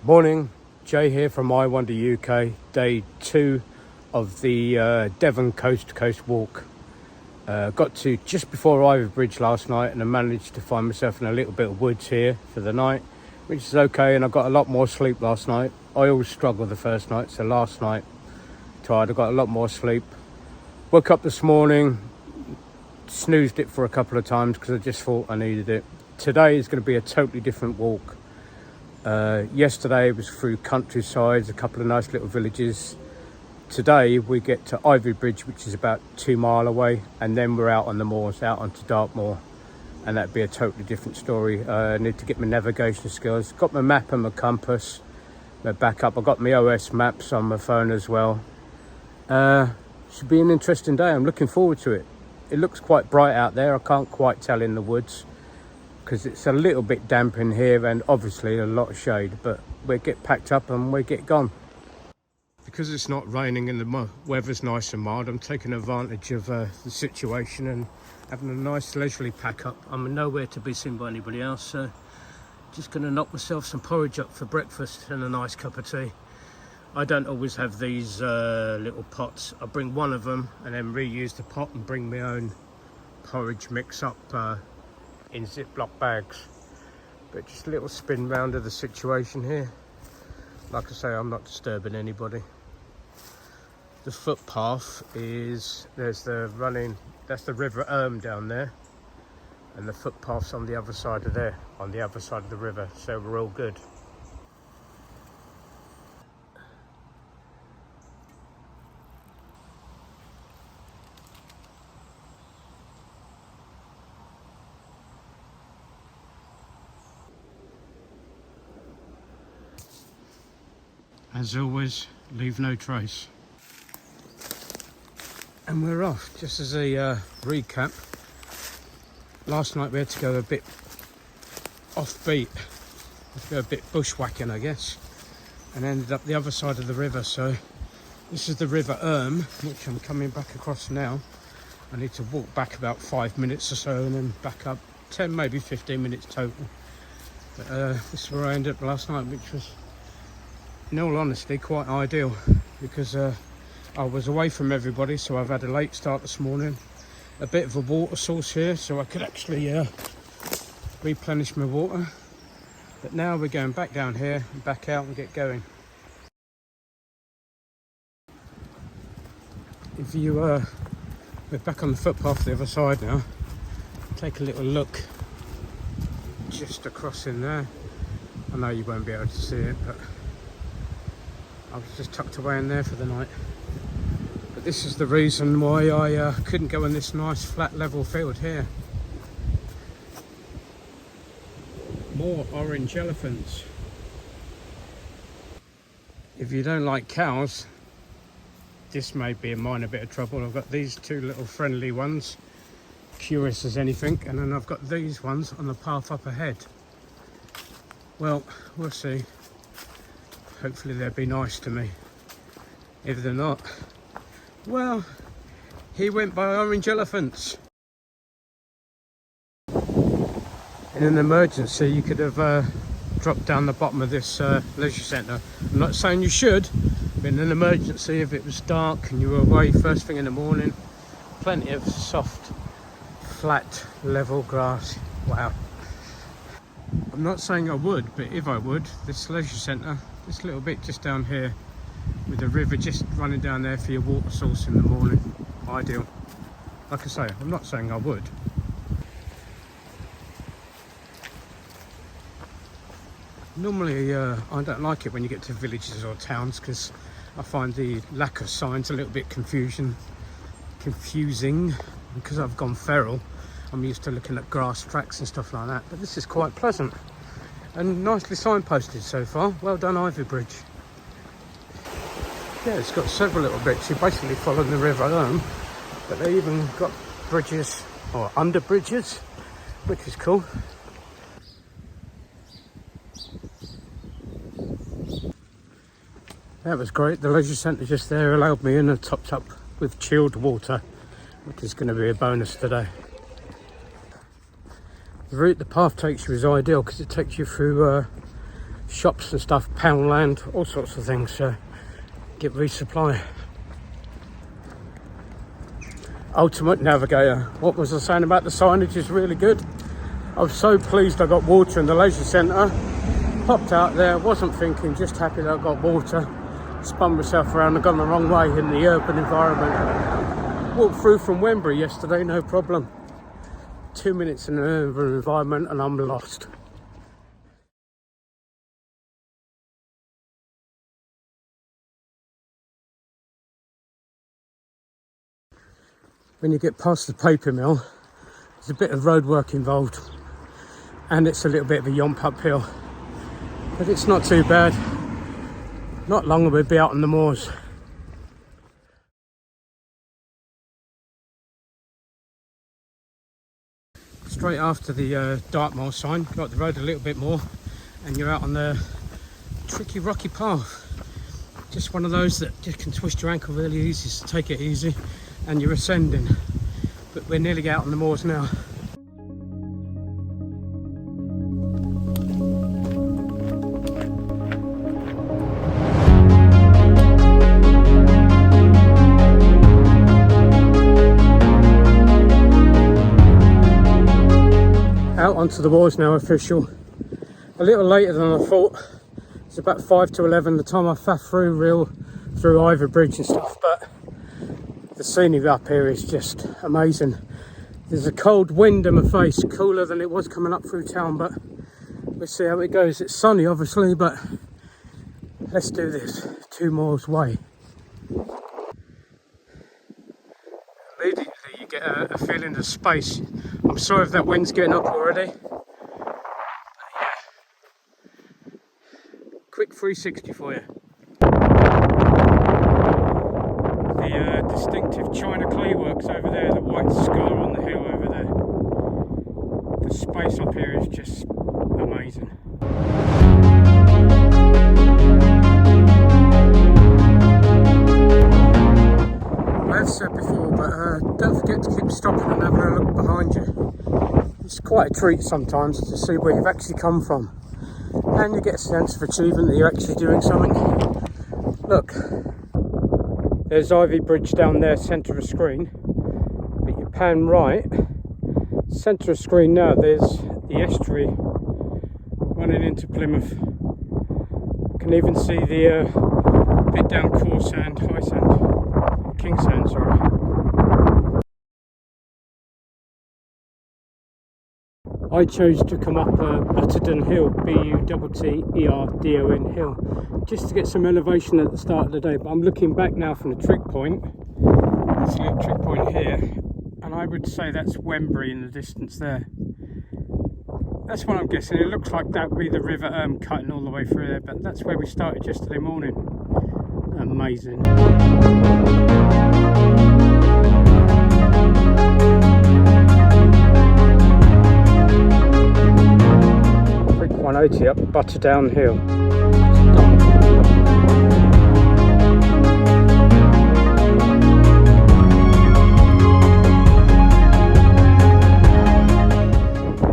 Morning, Jay here from I Wonder UK, day 2 of the Devon coast to coast walk. Got to just before Ivybridge last night and I managed to find myself in a little bit of woods here for the night, which is okay, and I got a lot more sleep last night. I always struggle the first night, so last night, tired, I got a lot more sleep. Woke up this morning, snoozed it for a couple of times because I just thought I needed it. Today is going to be a totally different walk. Yesterday it was through countrysides, a couple of nice little villages. Today we get to Ivybridge, which is about 2 miles away, and then we're out on the moors, out onto Dartmoor, and that'd be a totally different story. I need to get my navigation skills. Got my map and my compass, my backup. I got my OS maps on my phone as well. Should be an interesting day. I'm looking forward to it. It looks quite bright out there. I can't quite tell in the woods, because it's a little bit damp in here and obviously a lot of shade, but we get packed up and we get gone. Because it's not raining and the weather's nice and mild, I'm taking advantage of the situation and having a nice leisurely pack up. I'm nowhere to be seen by anybody else, so just going to knock myself some porridge up for breakfast and a nice cup of tea. I don't always have these little pots. I bring one of them and then reuse the pot and bring my own porridge mix up in Ziploc bags. But just a little spin round of the situation here. Like I say, I'm not disturbing anybody. The footpath is, that's the River down there, and the footpath's on the other side of there, on the other side of the river, so we're all good. As always, leave no trace. And we're off. Just as a recap, last night we had to go a bit offbeat, to go a bit bushwhacking, I guess, and ended up the other side of the river. So this is the River which I'm coming back across now. I need to walk back about 5 minutes or so and then back up 10, maybe 15 minutes total. But this is where I ended up last night, which was, in all honesty, quite ideal, because I was away from everybody, so I've had a late start this morning. A bit of a water source here, so I could actually replenish my water. But now we're going back down here and back out and get going. If you we're back on the footpath the other side now. Take a little look just across in there. I know you won't be able to see it, but I was just tucked away in there for the night. But this is the reason why I couldn't go in this nice flat level field here. More orange elephants. If you don't like cows, this may be a minor bit of trouble. I've got these two little friendly ones, curious as anything, and then I've got these ones on the path up ahead. Well, we'll see. Hopefully they'll be nice to me. If they're not, well, he went by orange elephants. In an emergency, you could have dropped down the bottom of this leisure centre. I'm not saying you should, but in an emergency, if it was dark and you were away first thing in the morning, plenty of soft, flat, level grass. Wow. I'm not saying I would, but if I would, this leisure centre, this little bit just down here with the river just running down there for your water source in the morning, ideal. Like I say, I'm not saying I would. Normally I don't like it when you get to villages or towns, because I find the lack of signs a little bit confusing, because I've gone feral. I'm used to looking at grass tracks and stuff like that, but this is quite pleasant and nicely signposted so far. Well done, Ivybridge. Yeah, it's got several little bits. You basically follow the river home, but they even got bridges or under bridges, which is cool. That was great. The leisure centre just there allowed me in and topped up with chilled water, which is going to be a bonus today. The route the path takes you is ideal because it takes you through shops and stuff, Poundland, all sorts of things. So get resupply. Ultimate Navigator. What was I saying about the signage is really good. I was so pleased I got water in the leisure centre. Popped out there, wasn't thinking, just happy that I got water. Spun myself around and gone the wrong way in the urban environment. Walked through from Wembury yesterday, no problem. 2 minutes in an urban environment and I'm lost. When you get past the paper mill, there's a bit of road work involved and it's a little bit of a yomp uphill, but it's not too bad. Not long and we'll be out on the moors. Straight after the Dartmoor sign, go up the road a little bit more and you're out on the tricky rocky path. Just one of those that just can twist your ankle really easy, so take it easy and you're ascending. But we're nearly out on the moors now. Out onto the moors now, official. A little later than I thought. It's about 5 to 11 the time I faffed through Ivybridge and stuff, but the scenery up here is just amazing. There's a cold wind in my face, cooler than it was coming up through town, but we'll see how it goes. It's sunny obviously, but let's do this. 2 miles away. Immediately you get a feeling of space. I'm sorry if that wind's getting up already. Quick 360 for you. The distinctive China clay works over there, the white scar on the hill over there. The space up here is just amazing. I've said before, but don't forget to keep stopping and having a look behind you. It's quite a treat sometimes to see where you've actually come from. And you get a sense of achievement that you're actually doing something. Look, there's Ivybridge down there, centre of screen. But you pan right, centre of screen now, there's the estuary running into Plymouth. You can even see the bit down Core Sand, High Sand, King Sand, sorry. I chose to come up Butterdon Hill, Butterdon Hill, just to get some elevation at the start of the day. But I'm looking back now from the trig point. There's a little trig point here, and I would say that's Wembury in the distance there. That's what I'm guessing. It looks like that would be the river cutting all the way through there, but that's where we started yesterday morning. Amazing. Quick 180 up Butterdon Hill.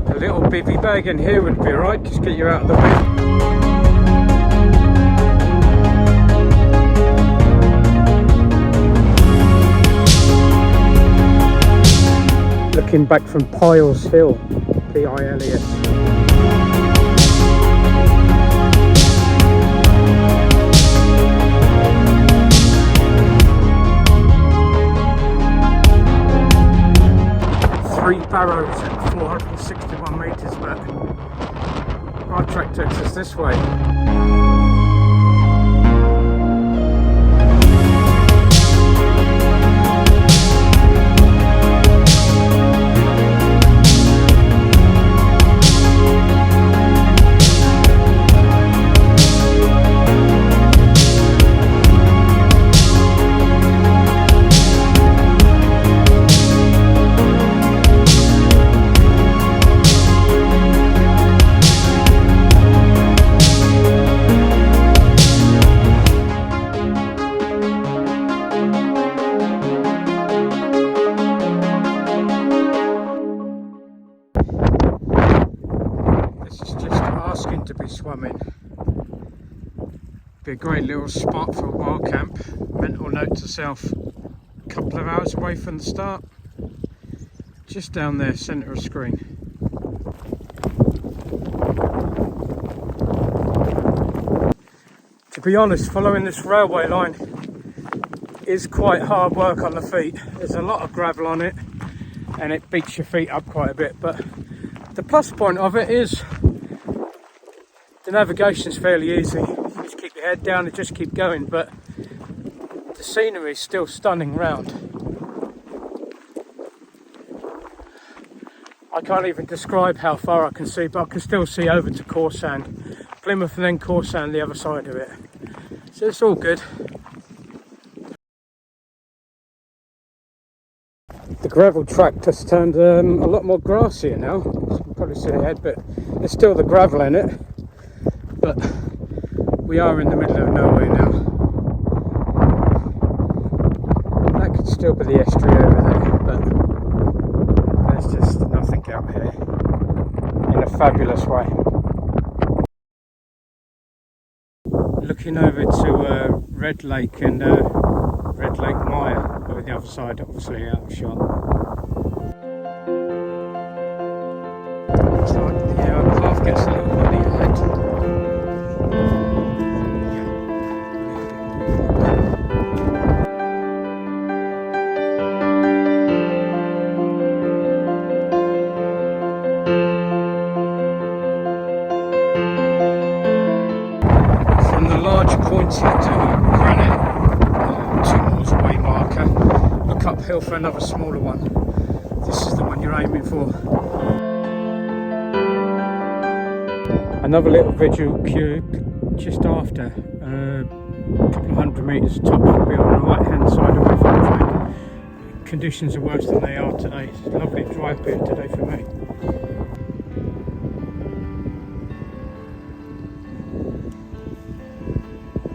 A little bivvy bag in here would be alright, just get you out of the way. Looking back from Piles Hill, P-I-L-E-S. Three barrows at 461 metres, but our track takes us this way. Be a great little spot for a wild camp. Mental note to self, a couple of hours away from the start. Just down there, centre of screen. To be honest, following this railway line is quite hard work on the feet. There's a lot of gravel on it and it beats your feet up quite a bit, but the plus point of it is the navigation's fairly easy. You just keep your head down and just keep going, but the scenery is still stunning round. I can't even describe how far I can see, but I can still see over to Corsand, Plymouth, and then Corsand the other side of it. So it's all good. The gravel track just turned a lot more grassier now. You can probably see ahead, but there's still the gravel in it. But we are in the middle of nowhere now. That could still be the estuary over there, but there's just nothing out here in a fabulous way. Looking over to Red Lake and Red Lake Mire over the other side, obviously out of shot. Looks like the path gets a little muddy ahead. From the large pointed granite 2 miles away marker, look uphill for another smaller one. This is the one you're aiming for. Another little visual cue just after, a couple of 100 metres top should be on the right hand side away from the track. Conditions are worse than they are today. It's a lovely drive period today for me.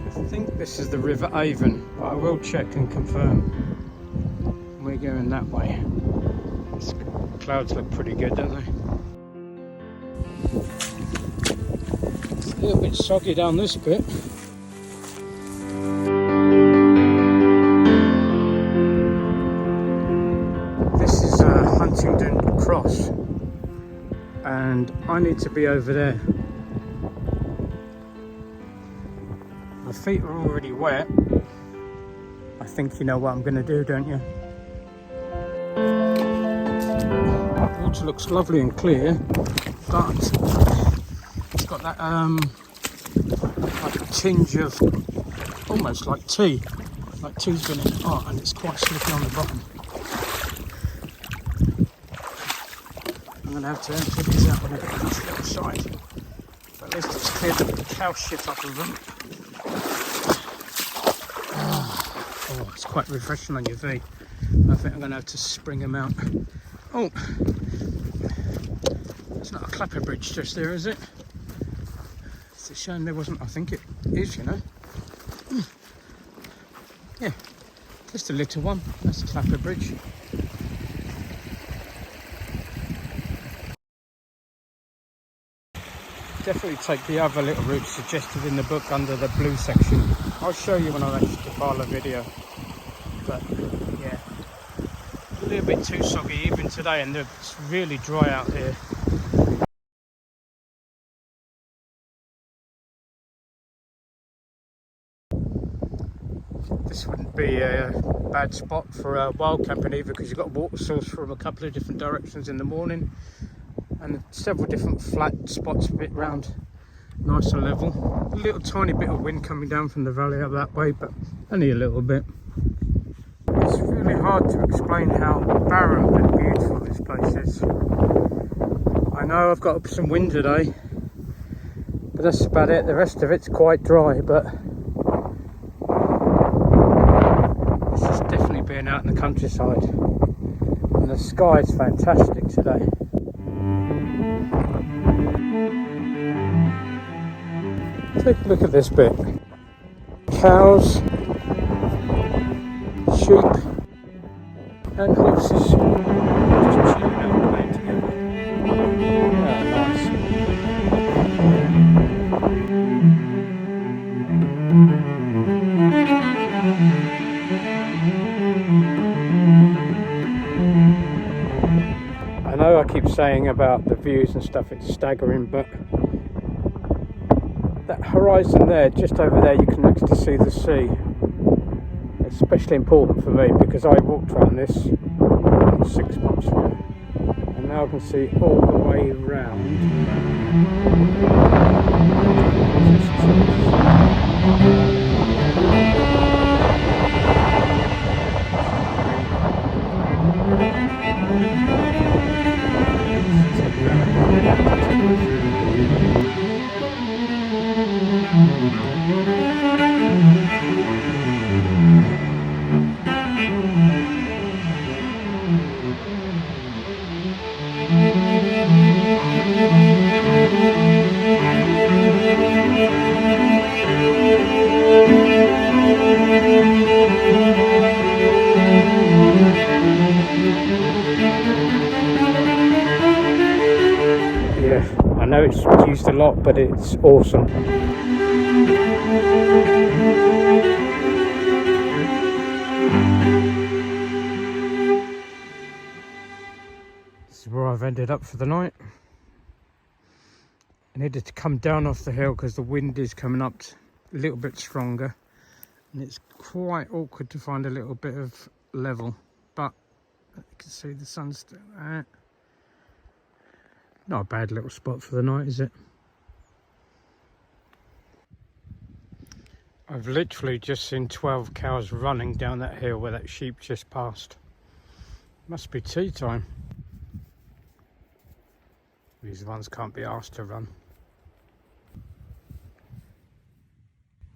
I think this is the River Avon, but I will check and confirm. We're going that way. The clouds look pretty good, don't they? It's a little bit soggy down this bit. This is Huntingdon Cross, and I need to be over there. My feet are already wet. I think you know what I'm going to do, don't you? The water looks lovely and clear, but it's got that like a tinge of almost like tea. Like tea's been in it. Oh, and it's quite slippy on the bottom. I'm going to have to empty these out when I get to this little side. But at least it's cleared the cow shit off of them. Oh, it's quite refreshing on your feet. I think I'm going to have to spring them out. Oh, it's not a clapper bridge just there, is it? It's a shame there wasn't. I think it is, you know. Yeah, just a little one. That's a clapper bridge. Definitely take the other little route suggested in the book under the blue section. I'll show you when I actually compile a video. But yeah, a little bit too soggy even today, and it's really dry out here. This wouldn't be a bad spot for a wild camping either, because you've got a water source from a couple of different directions in the morning, and several different flat spots a bit round, nice and level. A little tiny bit of wind coming down from the valley up that way, but only a little bit. It's really hard to explain how barren and beautiful this place is. I know I've got some wind today, but that's about it. The rest of it's quite dry, but this is definitely being out in the countryside. And the sky is fantastic today. Take a look at this bit. Cows, sheep and horses just chilling out and playing together. Oh, nice. I know I keep saying about the views and stuff, it's staggering, but that horizon there, just over there, you can actually see the sea. It's especially important for me because I walked around this 6 months ago, and now I can see all the way round. Yeah, I know it's used a lot, but it's awesome. This is where I've ended up for the night. I needed to come down off the hill because the wind is coming up a little bit stronger, and it's quite awkward to find a little bit of level, but you can see the sun's still there. Not a bad little spot for the night, is it? I've literally just seen 12 cows running down that hill where that sheep just passed. Must be tea time. These ones can't be asked to run.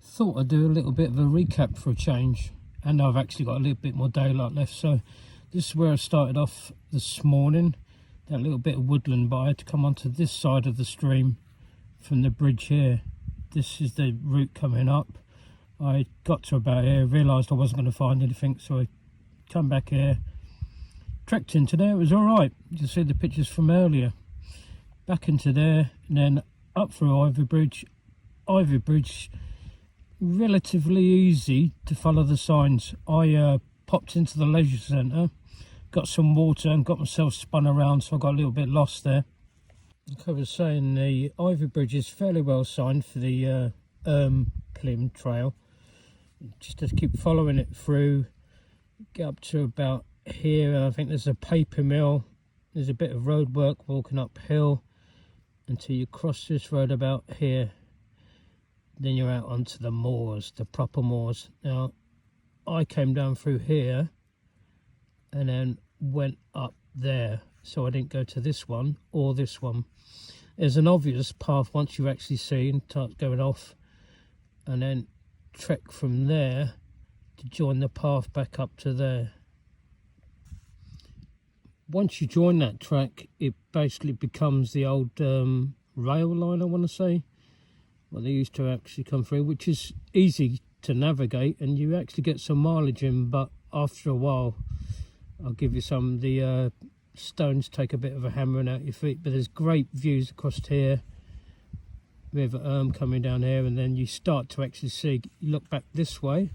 Thought I'd do a little bit of a recap for a change, and I've actually got a little bit more daylight left. So this is where I started off this morning, that little bit of woodland, but I had to come onto this side of the stream from the bridge here. This is the route coming up. I got to about here, realised I wasn't going to find anything, so I come back here, trekked into there. It was all right. You can see the pictures from earlier. Back into there, and then up through Ivybridge. Ivybridge, relatively easy to follow the signs. I popped into the leisure centre, got some water and got myself spun around, so I got a little bit lost there. Like I was saying, the Ivybridge is fairly well signed for the Plymouth trail. Just to keep following it through, get up to about here, and I think there's a paper mill. There's a bit of road work walking uphill until you cross this road about here. Then you're out onto the moors, the proper moors. Now, I came down through here and then went up there, so I didn't go to this one or this one. There's an obvious path once you actually see and start going off, and then trek from there to join the path back up to there. Once you join that track, it basically becomes the old rail line, I want to say, what they used to actually come through, which is easy to navigate, and you actually get some mileage in, but after a while, I'll give you some, the stones take a bit of a hammering out your feet, but there's great views across here. River coming down here, and then you start to actually see, you look back this way,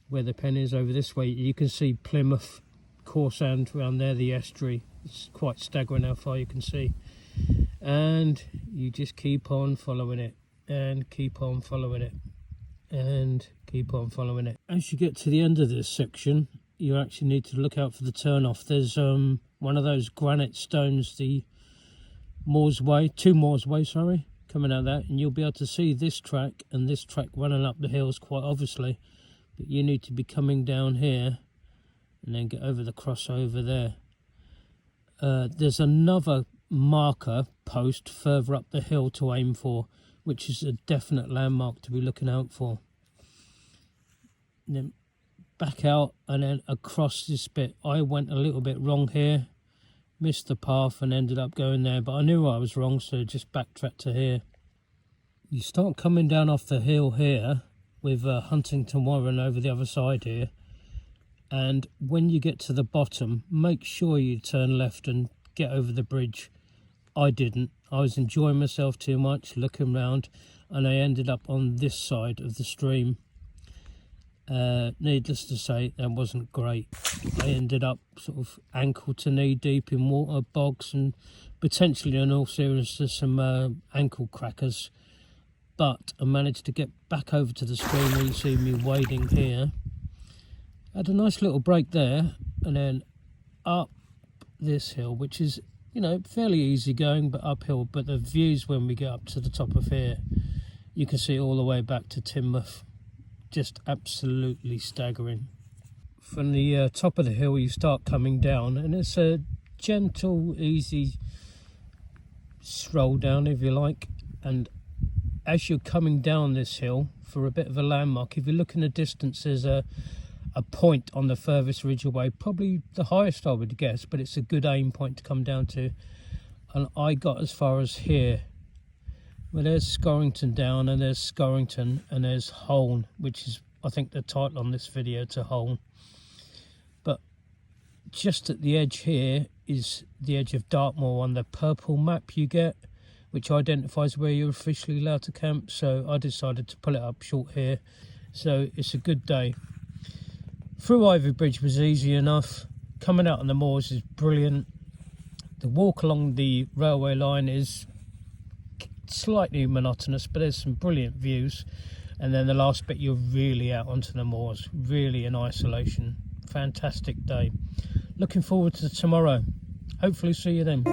where the pen is over this way, you can see Plymouth, Corsand around there, the estuary. It's quite staggering how far you can see, and you just keep on following it and keep on following it and keep on following it. As you get to the end of this section, you actually need to look out for the turn off. There's one of those granite stones, the Moorsway, two Moorsway, sorry, coming out of that, and you'll be able to see this track and this track running up the hills quite obviously, but you need to be coming down here and then get over the crossover there. There's another marker post further up the hill to aim for, which is a definite landmark to be looking out for. And then back out and then across this bit. I went a little bit wrong here, missed the path and ended up going there, but I knew I was wrong, so just backtracked to here. You start coming down off the hill here with Huntington Warren over the other side here, and when you get to the bottom, make sure you turn left and get over the bridge. I didn't. I was enjoying myself too much, looking round. and I ended up on this side of the stream. Needless to say, that wasn't great. I ended up sort of ankle to knee deep in water, bogs, and potentially, in all seriousness, some ankle crackers. But I managed to get back over to the stream where you see me wading here. Had a nice little break there, and then up this hill, which is, you know, fairly easy going, but uphill. But the views when we get up to the top of here, you can see all the way back to Plymouth. Just absolutely staggering. From the top of the hill, you start coming down, and it's a gentle, easy stroll down, if you like. And as you're coming down this hill, for a bit of a landmark, if you look in the distance, there's a point on the furthest ridge away, probably the highest I would guess, but it's a good aim point to come down to. And I got as far as here. Well, there's Scorriton down, and there's Scorriton, and there's Holne, which is, I think, the title on this video, to Holne. But just at the edge here is the edge of Dartmoor on the purple map you get, which identifies where you're officially allowed to camp. So I decided to pull it up short here. So it's a good day. Through Ivybridge was easy enough. Coming out on the moors is brilliant. The walk along the railway line is slightly monotonous, but there's some brilliant views. And then the last bit, you're really out onto the moors, really in isolation. Fantastic day. Looking forward to tomorrow. Hopefully see you then.